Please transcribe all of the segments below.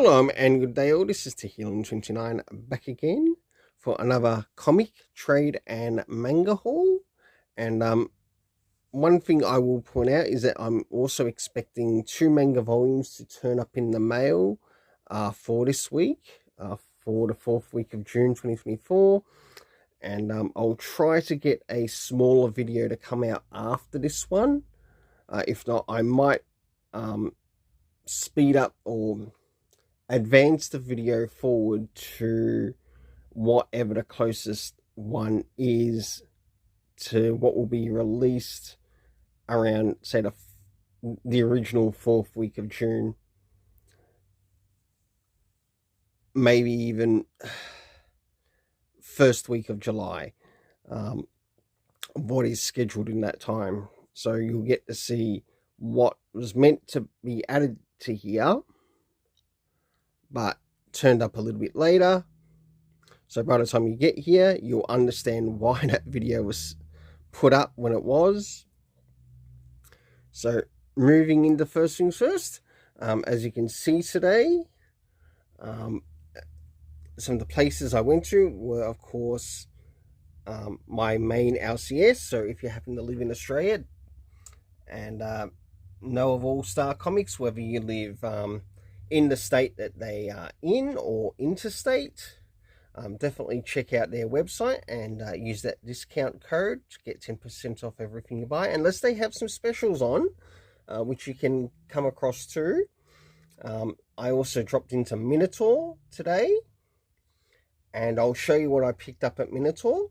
Shalom and good day all. This is Tehillim29 back again for another comic, trade and manga haul. And one thing I will point out is that I'm also expecting 2 manga volumes to turn up in the mail for this week, for the 4th week of June 2024. And I'll try to get a smaller video to come out after this one. If not, I might speed up or advance the video forward to whatever the closest one is to what will be released around, say, the original 4th week of June. Maybe even 1st week of July. What is scheduled in that time. So you'll get to see what was meant to be added to here, but turned up a little bit later. So by the time you get here, you'll understand why that video was put up when it was. So moving into first things first, as you can see today, some of the places I went to were, of course, my main LCS. So if you happen to live in Australia and know of All Star Comics, whether you live in the state that they are in or interstate, definitely check out their website and use that discount code to get 10% off everything you buy, unless they have some specials on, which you can come across too. I also dropped into Minotaur today, and I'll show you what I picked up at Minotaur.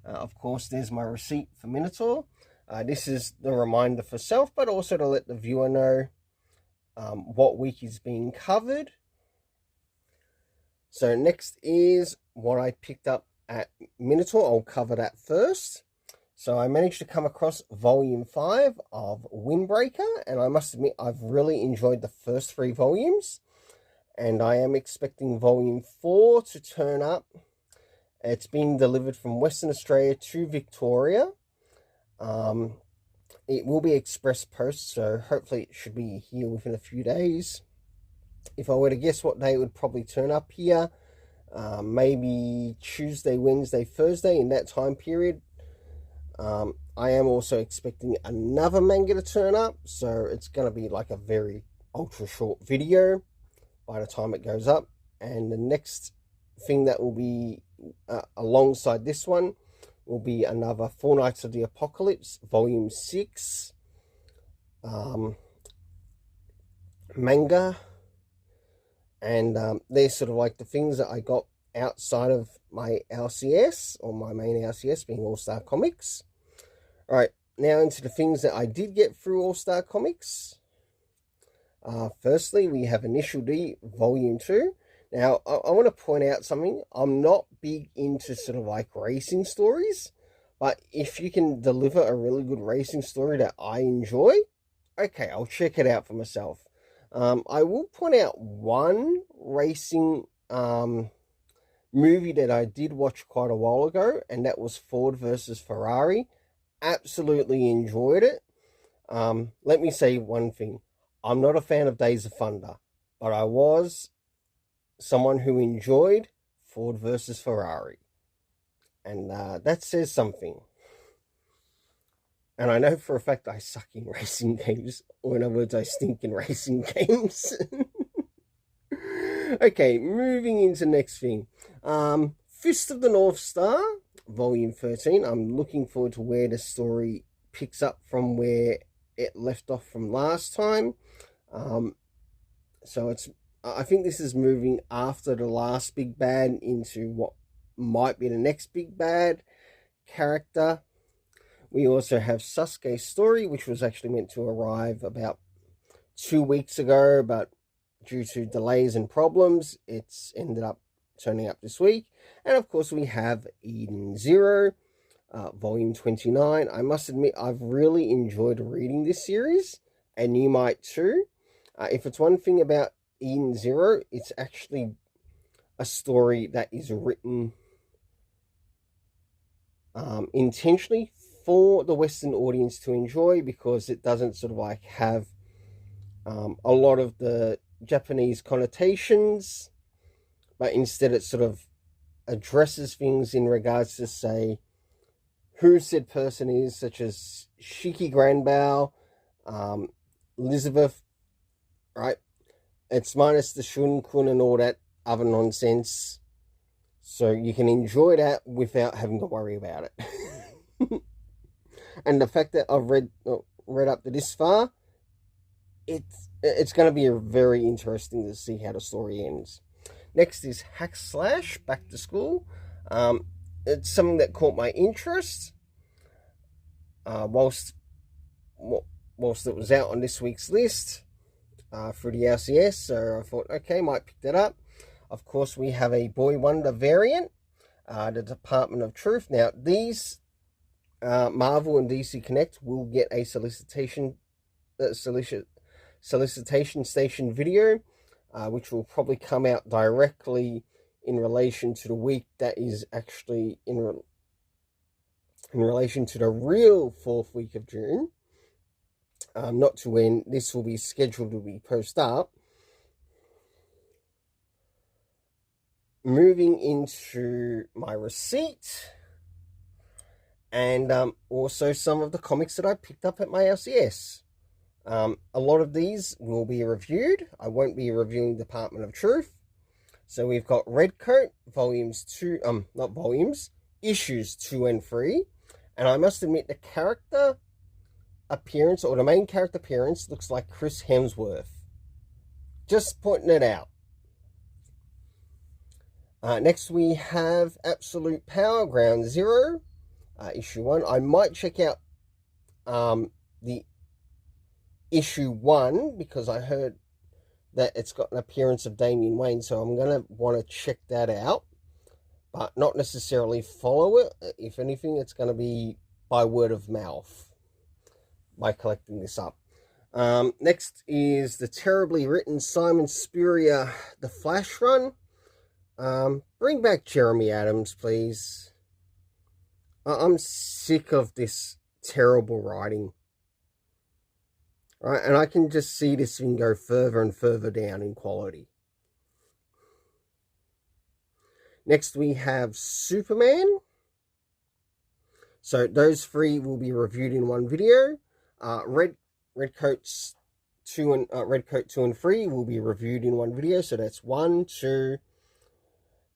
Of course, there's my receipt for Minotaur. This is the reminder for self, but also to let the viewer know what week is being covered. So next is what I picked up at Minotaur. I'll cover that first. So I managed to come across volume 5 of Windbreaker, and I must admit I've really enjoyed the first 3 volumes, and I am expecting volume 4 to turn up. It's been delivered from Western Australia to Victoria. It will be express post, so hopefully it should be here within a few days. If I were to guess what day it would probably turn up here, maybe Tuesday, Wednesday, Thursday, in that time period. I am also expecting another manga to turn up, so it's going to be like a very ultra short video by the time it goes up. And the next thing that will be alongside this one will be another Four Nights of the Apocalypse, Volume 6, manga. And they're sort of like the things that I got outside of my LCS, or my main LCS being All Star Comics. All right, now into the things that I did get through All Star Comics. Firstly, we have Initial D, Volume 2. Now, I want to point out something. I'm not big into sort of like racing stories, but if you can deliver a really good racing story that I enjoy, okay, I'll check it out for myself. I will point out one racing movie that I did watch quite a while ago, and that was Ford versus Ferrari. Absolutely enjoyed it. Let me say one thing. I'm not a fan of Days of Thunder, but I was someone who enjoyed Ford versus Ferrari. And that says something. And I know for a fact I suck in racing games, or in other words, I stink in racing games. Okay, moving into next thing. Fist of the North Star, Volume 13. I'm looking forward to where the story picks up from where it left off from last time. So I think this is moving after the last big bad into what might be the next big bad character. We also have Sasuke's story, which was actually meant to arrive about 2 weeks ago, but due to delays and problems, it's ended up turning up this week. And of course, we have Eden Zero, Volume 29. I must admit, I've really enjoyed reading this series, and you might too. If it's one thing about Eden Zero, it's actually a story that is written intentionally for the Western audience to enjoy, because it doesn't sort of like have a lot of the Japanese connotations, but instead it sort of addresses things in regards to, say, who said person is, such as Shiki Granbow, Elizabeth, right? It's minus the shun kun and all that other nonsense. So you can enjoy that without having to worry about it. And the fact that I've read up to this far, it's going to be very interesting to see how the story ends. Next is Hack Slash, Back to School. It's something that caught my interest whilst it was out on this week's list through the LCS. So I thought, okay, might pick that up. Of course, we have a Boy Wonder variant, the Department of Truth. Now, these Marvel and DC Connect will get a solicitation station video, which will probably come out directly in relation to the week that is actually in relation to the real 4th week of June, not to when this will be scheduled to be posted up. Moving into my receipt, and also some of the comics that I picked up at my LCS. A lot of these will be reviewed. I won't be reviewing Department of Truth. So we've got Redcoat, issues 2 and 3. And I must admit, the character appearance, or the main character appearance, looks like Chris Hemsworth. Just pointing it out. Next we have Absolute Power, Ground Zero, issue 1. I might check out the issue 1 because I heard that it's got an appearance of Damian Wayne, so I'm going to want to check that out, but not necessarily follow it. If anything, it's going to be by word of mouth by collecting this up. Next is the terribly written Simon Spurrier The Flash run. Bring back Jeremy Adams, please. I'm sick of this terrible writing. Right, and I can just see this thing go further and further down in quality. Next we have Superman. So those 3 will be reviewed in one video. Redcoat 2 and 3 will be reviewed in one video. So that's 1, 2.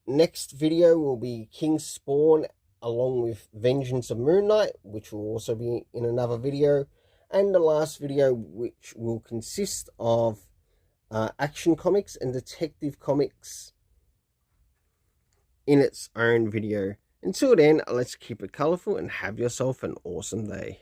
Next video will be King Spawn along with Vengeance of Moon Knight, which will also be in another video. And the last video, which will consist of Action Comics and Detective Comics in its own video. Until then, let's keep it colourful and have yourself an awesome day.